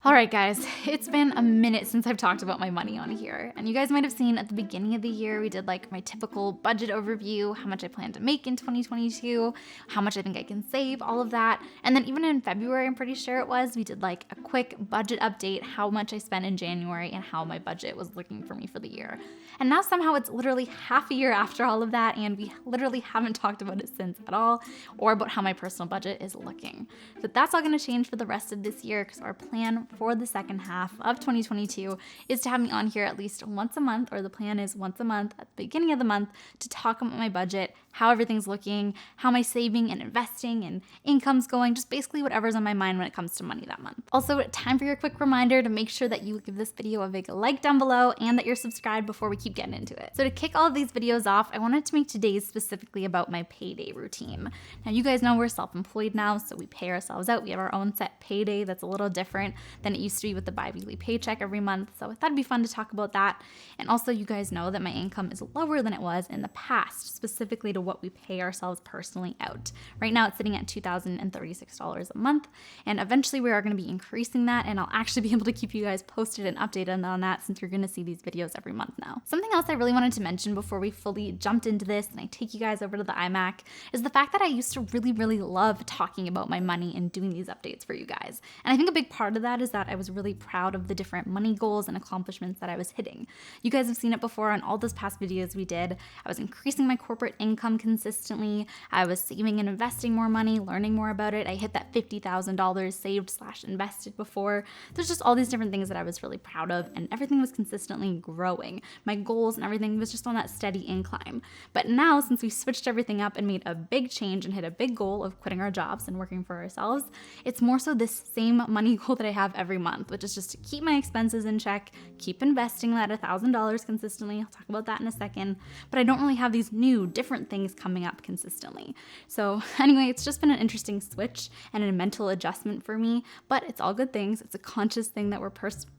All right, guys, it's been a minute since I've talked about my money on here. And you guys might have seen at the beginning of the year, we did like my typical budget overview, how much I plan to make in 2022, how much I think I can save, all of that. And then even in February, I'm pretty sure it was, we did like a quick budget update, how much I spent in January and how my budget was looking for me for the year. And now somehow it's literally half a year after all of that, and we literally haven't talked about it since at all, or about how my personal budget is looking. But that's all gonna change for the rest of this year because our plan for the second half of 2022 is to have me on here at least once a month, or the plan is once a month at the beginning of the month to talk about my budget, how everything's looking, how my saving and investing and income's going, just basically whatever's on my mind when it comes to money that month. Also, time for your quick reminder to make sure that you give this video a big like down below and that you're subscribed before we keep getting into it. So to kick all of these videos off, I wanted to make today's specifically about my payday routine. Now you guys know we're self-employed now, so we pay ourselves out. We have our own set payday that's a little different than it used to be with the bi-weekly paycheck every month. So I thought it'd be fun to talk about that. And also you guys know that my income is lower than it was in the past, specifically to what we pay ourselves personally out. Right now it's sitting at $2,036 a month. And eventually we are going to be increasing that. And I'll actually be able to keep you guys posted and updated on that since you're going to see these videos every month now. Something else I really wanted to mention before we fully jumped into this and I take you guys over to the iMac is the fact that I used to really love talking about my money and doing these updates for you guys. And I think a big part of that is that I was really proud of the different money goals and accomplishments that I was hitting. You guys have seen it before on all those past videos we did. I was increasing my corporate income consistently. I was saving and investing more money, learning more about it. I hit that $50,000 saved/invested before. There's just all these different things that I was really proud of, and everything was consistently growing. My goals and everything was just on that steady incline. But now, since we switched everything up and made a big change and hit a big goal of quitting our jobs and working for ourselves, it's more so this same money goal that I have every month, which is just to keep my expenses in check, keep investing that $1,000 consistently. I'll talk about that in a second, but I don't really have these new different things coming up consistently. So anyway, it's just been an interesting switch and a mental adjustment for me, but it's all good things. It's a conscious thing that we're purposely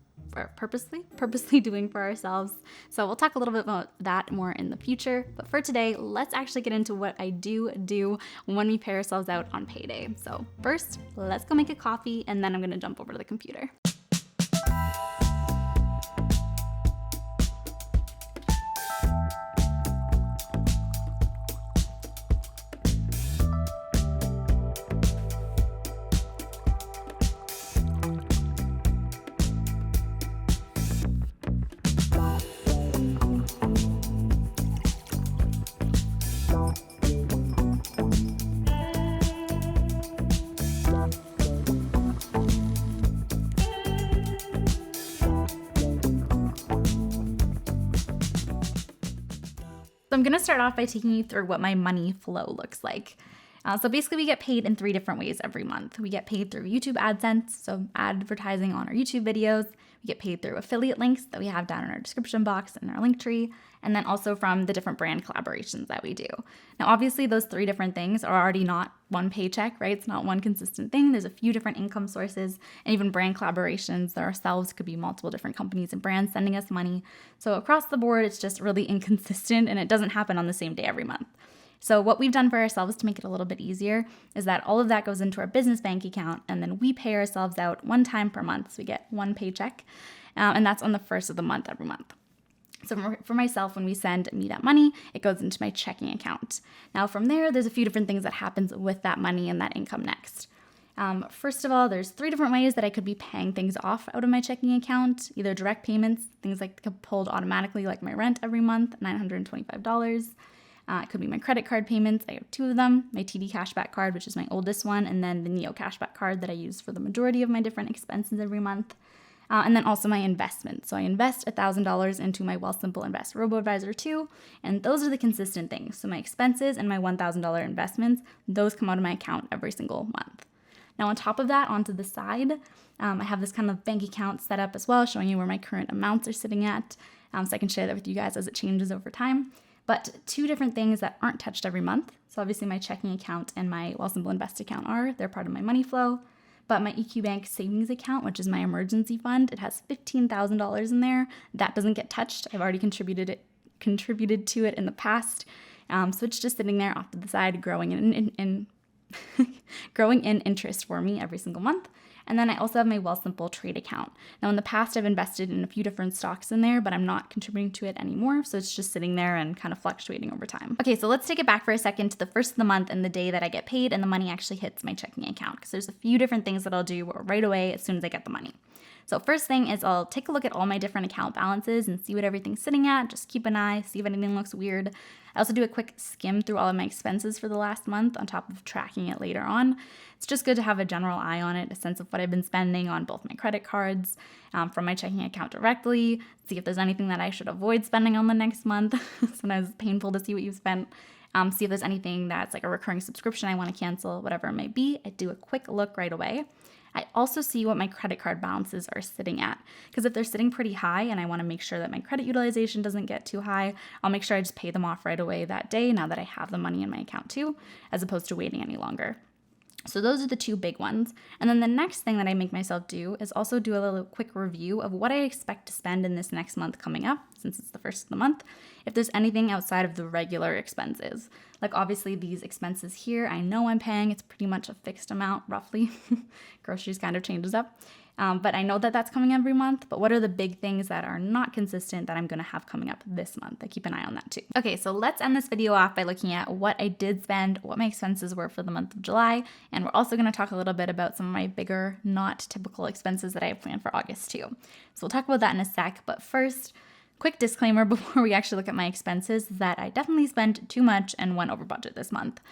doing for ourselves. So we'll talk a little bit about that more in the future. But for today, let's actually get into what I do when we pay ourselves out on payday. So first, let's go make a coffee, and then I'm gonna jump over to the computer. So I'm gonna start off by taking you through what my money flow looks like. So basically we get paid in 3 different ways every month. We get paid through YouTube AdSense, so advertising on our YouTube videos. We get paid through affiliate links that we have down in our description box and our link tree, and then also from the different brand collaborations that we do. Now, obviously those 3 different things are already not one paycheck, right? It's not one consistent thing. There's a few different income sources and even brand collaborations that ourselves could be multiple different companies and brands sending us money. So across the board, it's just really inconsistent and it doesn't happen on the same day every month. So what we've done for ourselves to make it a little bit easier is that all of that goes into our business bank account, and then we pay ourselves out one time per month. So we get one paycheck, and that's on the first of the month every month. So for myself, when we send me that money, it goes into my checking account. Now from there, there's a few different things that happens with that money and that income next. First of all, there's 3 different ways that I could be paying things off out of my checking account, either direct payments, things like pulled automatically like my rent every month, $925. It could be my credit card payments. I have 2 of them, my TD cashback card, which is my oldest one, and then the Neo cashback card that I use for the majority of my different expenses every month. And then also my investments. So I invest $1,000 into my Wealthsimple Invest Robo-Advisor 2, and those are the consistent things. So my expenses and my $1,000 investments, those come out of my account every single month. Now on top of that, onto the side, I have this kind of bank account set up as well, showing you where my current amounts are sitting at, so I can share that with you guys as it changes over time. But 2 different things that aren't touched every month. So obviously my checking account and my Wealthsimple Invest account they're part of my money flow. But my EQ Bank savings account, which is my emergency fund, it has $15,000 in there. That doesn't get touched. I've already contributed to it in the past. So it's just sitting there off to the side, growing in interest for me every single month. And then I also have my Wealthsimple trade account. Now in the past, I've invested in a few different stocks in there, but I'm not contributing to it anymore. So it's just sitting there and kind of fluctuating over time. Okay, so let's take it back for a second to the first of the month and the day that I get paid and the money actually hits my checking account, because there's a few different things that I'll do right away as soon as I get the money. So first thing is I'll take a look at all my different account balances and see what everything's sitting at. Just keep an eye, see if anything looks weird. I also do a quick skim through all of my expenses for the last month on top of tracking it later on. It's just good to have a general eye on it, a sense of what I've been spending on both my credit cards, from my checking account directly, see if there's anything that I should avoid spending on the next month. Sometimes it's painful to see what you've spent. See if there's anything that's like a recurring subscription I want to cancel, whatever it may be. I do a quick look right away. I also see what my credit card balances are sitting at, because if they're sitting pretty high and I want to make sure that my credit utilization doesn't get too high, I'll make sure I just pay them off right away that day now that I have the money in my account too, as opposed to waiting any longer. So those are the two big ones. And then the next thing that I make myself do is also do a little quick review of what I expect to spend in this next month coming up, since it's the first of the month, if there's anything outside of the regular expenses. Like obviously these expenses here, I know I'm paying, it's pretty much a fixed amount roughly. Groceries kind of changes up. But I know that that's coming every month. But what are the big things that are not consistent that I'm going to have coming up this month? I keep an eye on that too. Okay, so let's end this video off by looking at what I did spend, what my expenses were for the month of July. And we're also going to talk a little bit about some of my bigger, not typical expenses that I have planned for August too. So we'll talk about that in a sec. But first, quick disclaimer before we actually look at my expenses, that I definitely spent too much and went over budget this month.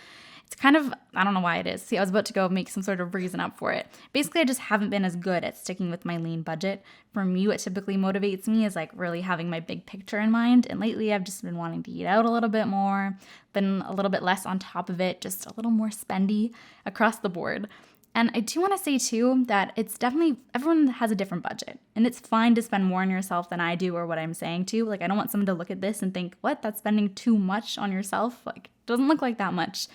It's kind of, I don't know why it is. See, I was about to go make some sort of reason up for it. Basically, I just haven't been as good at sticking with my lean budget. For me, what typically motivates me is like really having my big picture in mind. And lately, I've just been wanting to eat out a little bit more, been a little bit less on top of it, just a little more spendy across the board. And I do want to say too that it's definitely, everyone has a different budget, and it's fine to spend more on yourself than I do or what I'm saying too. Like, I don't want someone to look at this and think, what, that's spending too much on yourself? Like, doesn't look like that much.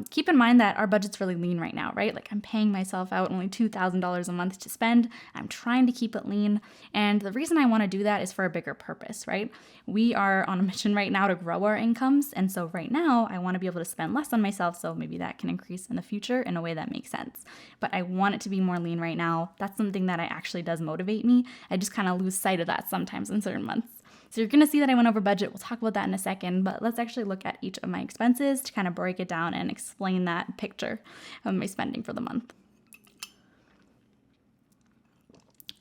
Keep in mind that our budget's really lean right now, right? Like I'm paying myself out only $2,000 a month to spend. I'm trying to keep it lean. And the reason I want to do that is for a bigger purpose, right? We are on a mission right now to grow our incomes. And so right now I want to be able to spend less on myself. So maybe that can increase in the future in a way that makes sense. But I want it to be more lean right now. That's something that actually does motivate me. I just kind of lose sight of that sometimes in certain months. So you're going to see that I went over budget. We'll talk about that in a second, but let's actually look at each of my expenses to kind of break it down and explain that picture of my spending for the month.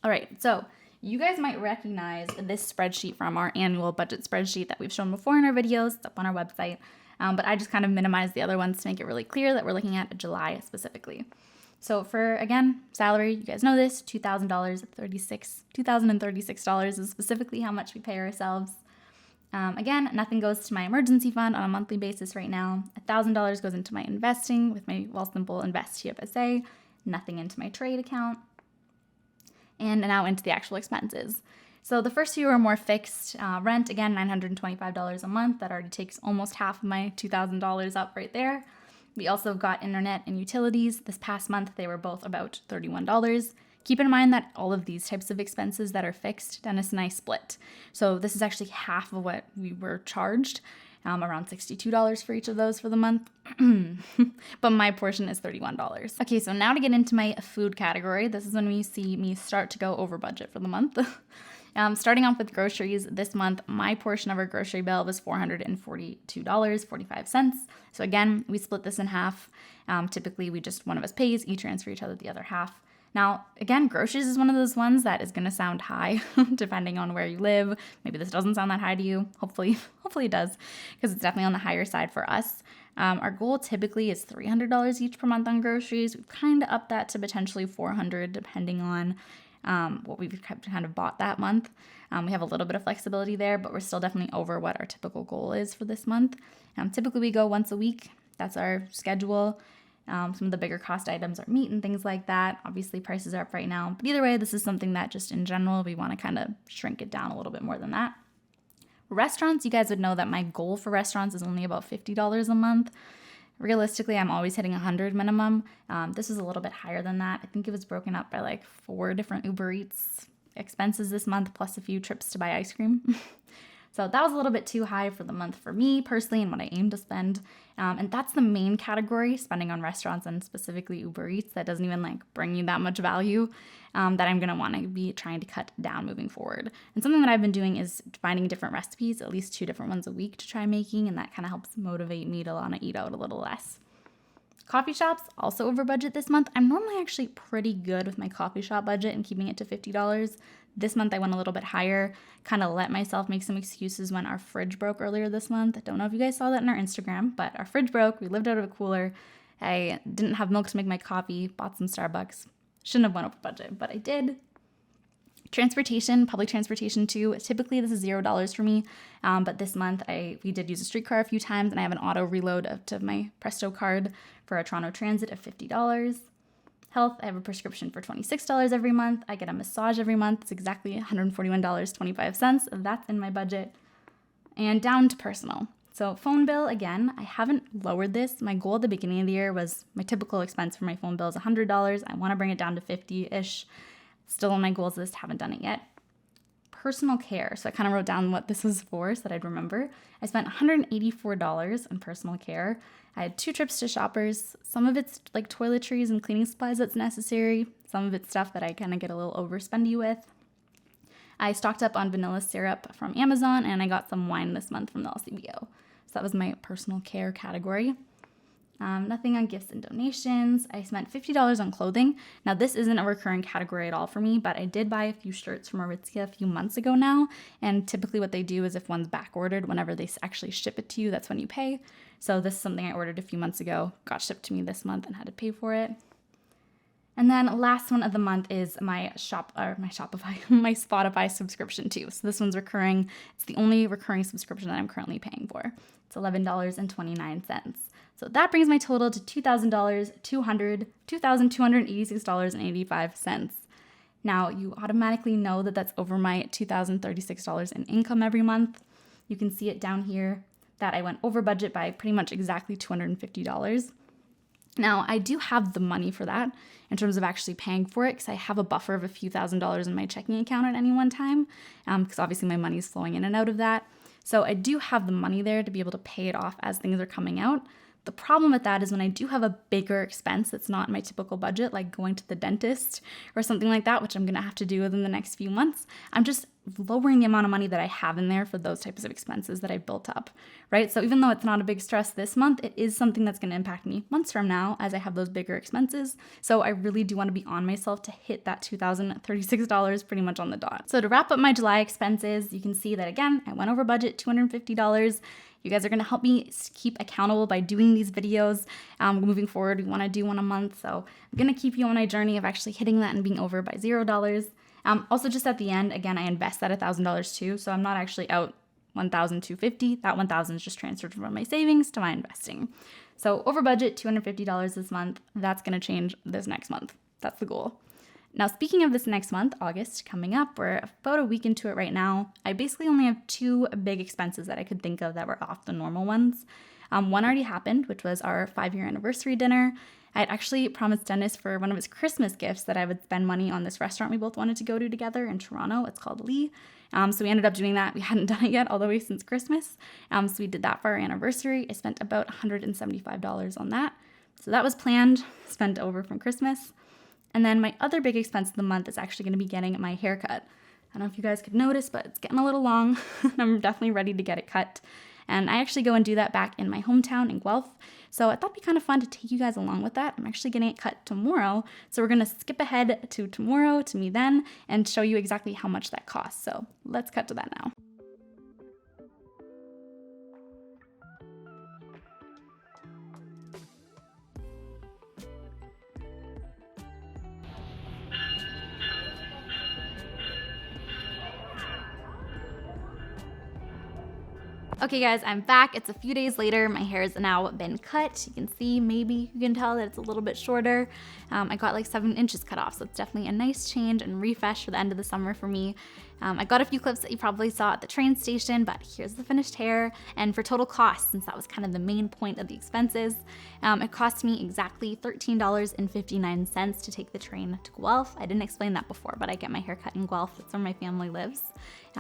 All right, so you guys might recognize this spreadsheet from our annual budget spreadsheet that we've shown before in our videos. It's up on our website, but I just kind of minimized the other ones to make it really clear that we're looking at July specifically. So for, again, salary, you guys know this, $2,036 is specifically how much we pay ourselves. Again, nothing goes to my emergency fund on a monthly basis right now. $1,000 goes into my investing with my Wealthsimple Invest TFSA, nothing into my trade account, and now into the actual expenses. So the first few are more fixed. Rent, again, $925 a month. That already takes almost half of my $2,000 up right there. We also got internet and utilities. This past month, they were both about $31. Keep in mind that all of these types of expenses that are fixed, Dennis and I split. So this is actually half of what we were charged, around $62 for each of those for the month. But my portion is $31. Okay, so now to get into my food category. This is when we see me start to go over budget for the month. Starting off with groceries, this month, my portion of our grocery bill was $442.45. So again, we split this in half. Typically, one of us pays, each transfer each other the other half. Now, again, groceries is one of those ones that is going to sound high depending on where you live. Maybe this doesn't sound that high to you. Hopefully it does, because it's definitely on the higher side for us. Our goal typically is $300 each per month on groceries. We've kind of upped that to potentially $400 depending on what we've kind of bought that month. We have a little bit of flexibility there, but we're still definitely over what our typical goal is for this month. Typically we go once a week. That's our schedule. Some of the bigger cost items are meat and things like that. Obviously prices are up right now, but either way, this is something that just in general, we want to kind of shrink it down a little bit more than that. Restaurants, you guys would know that my goal for restaurants is only about $50 a month. Realistically, I'm always hitting $100 minimum. This is a little bit higher than that. I think it was broken up by like 4 different Uber Eats expenses this month, plus a few trips to buy ice cream. So So that was a little bit too high for the month for me personally and what I aim to spend. And that's the main category, spending on restaurants and specifically Uber Eats. That doesn't even like bring you that much value that I'm going to want to be trying to cut down moving forward. And something that I've been doing is finding different recipes, at least 2 different ones a week to try making. And that kind of helps motivate me to want to eat out a little less. Coffee shops, also over budget this month. I'm normally actually pretty good with my coffee shop budget and keeping it to $50. This month I went a little bit higher, kind of let myself make some excuses when our fridge broke earlier this month. I don't know if you guys saw that in our Instagram, but our fridge broke. We lived out of a cooler. I didn't have milk to make my coffee, bought some Starbucks. Shouldn't have went over budget, but I did. Transportation, public transportation too. Typically this is $0 for me, but this month we did use a streetcar a few times, and I have an auto reload up to my Presto card for a Toronto Transit of $50. Health, I have a prescription for $26 every month. I get a massage every month. It's exactly $141.25. That's in my budget. And down to personal. So phone bill, again, I haven't lowered this. My goal at the beginning of the year was my typical expense for my phone bill is $100. I want to bring it down to 50-ish. Still on my goals list, haven't done it yet. Personal care. So I kind of wrote down what this was for so that I'd remember. I spent $184 on personal care. I had 2 trips to Shoppers. Some of it's like toiletries and cleaning supplies that's necessary. Some of it's stuff that I kind of get a little overspendy with. I stocked up on vanilla syrup from Amazon, and I got some wine this month from the LCBO. So that was my personal care category. Nothing on gifts and donations. I spent $50 on clothing. Now, this isn't a recurring category at all for me, but I did buy a few shirts from Aritzia a few months ago now. And typically what they do is if one's back ordered, whenever they actually ship it to you, that's when you pay. So this is something I ordered a few months ago, got shipped to me this month and had to pay for it. And then last one of the month is my Spotify subscription too. So this one's recurring. It's the only recurring subscription that I'm currently paying for. It's $11.29. So that brings my total to $2,286.85. Now, you automatically know that that's over my $2,036 in income every month. You can see it down here that I went over budget by pretty much exactly $250. Now, I do have the money for that in terms of actually paying for it because I have a buffer of a few $1,000s in my checking account at any one time because obviously my money is flowing in and out of that. So I do have the money there to be able to pay it off as things are coming out. The problem with that is when I do have a bigger expense that's not my typical budget, like going to the dentist or something like that, which I'm going to have to do within the next few months, I'm just lowering the amount of money that I have in there for those types of expenses that I built up, right? So even though it's not a big stress this month, it is something that's going to impact me months from now as I have those bigger expenses. So I really do want to be on myself to hit that $2,036 pretty much on the dot. So to wrap up my July expenses, you can see that again, I went over budget $250. You guys are going to help me keep accountable by doing these videos. Moving forward, we want to do one a month. So I'm going to keep you on my journey of actually hitting that and being over by $0. Also, just at the end, again, I invest that $1,000 too. So I'm not actually out $1,250. That $1,000 is just transferred from my savings to my investing. So over budget, $250 this month. That's going to change this next month. That's the goal. Now, speaking of this next month, August, coming up, we're about a week into it right now. I basically only have 2 big expenses that I could think of that were off the normal ones. One already happened, which was our 5-year anniversary dinner. I had actually promised Dennis for one of his Christmas gifts that I would spend money on this restaurant we both wanted to go to together in Toronto. It's called Lee. So we ended up doing that. We hadn't done it yet all the way since Christmas. So we did that for our anniversary. I spent about $175 on that. So that was planned, spent over from Christmas. And then my other big expense of the month is actually going to be getting my haircut. I don't know if you guys could notice, but it's getting a little long. I'm definitely ready to get it cut. And I actually go and do that back in my hometown in Guelph. So I thought it'd be kind of fun to take you guys along with that. I'm actually getting it cut tomorrow. So we're going to skip ahead to tomorrow, to me then, and show you exactly how much that costs. So let's cut to that now. Okay guys, I'm back. It's a few days later. My hair has now been cut. You can see, maybe you can tell that it's a little bit shorter. I got like 7 inches cut off, so it's definitely a nice change and refresh for the end of the summer for me. I got a few clips that you probably saw at the train station, but here's the finished hair. And for total cost, since that was kind of the main point of the expenses, it cost me exactly $13.59 to take the train to Guelph. I didn't explain that before, but I get my hair cut in Guelph. That's where my family lives,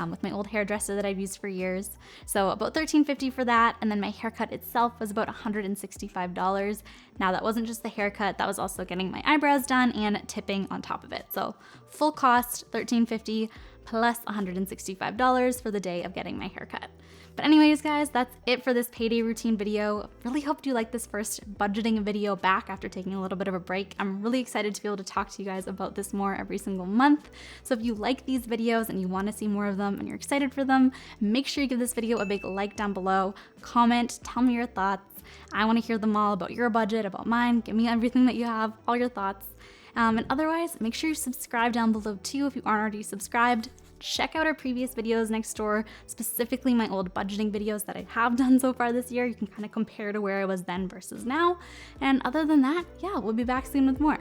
with my old hairdresser that I've used for years. So about $13.50 for that, and then my haircut itself was about $165. Now that wasn't just the haircut, that was also getting my eyebrows done and tipping on top of it. So full cost, $13.50 plus $165 for the day of getting my haircut. But anyways, guys, that's it for this payday routine video. Really hope you like this first budgeting video back after taking a little bit of a break. I'm really excited to be able to talk to you guys about this more every single month. So if you like these videos and you want to see more of them and you're excited for them, make sure you give this video a big like down below, comment, tell me your thoughts. I want to hear them all about your budget, about mine. Give me everything that you have, all your thoughts. And otherwise, make sure you subscribe down below too if you aren't already subscribed. Check out our previous videos next door, specifically my old budgeting videos that I have done so far this year. You can kind of compare to where I was then versus now. And other than that, yeah, we'll be back soon with more.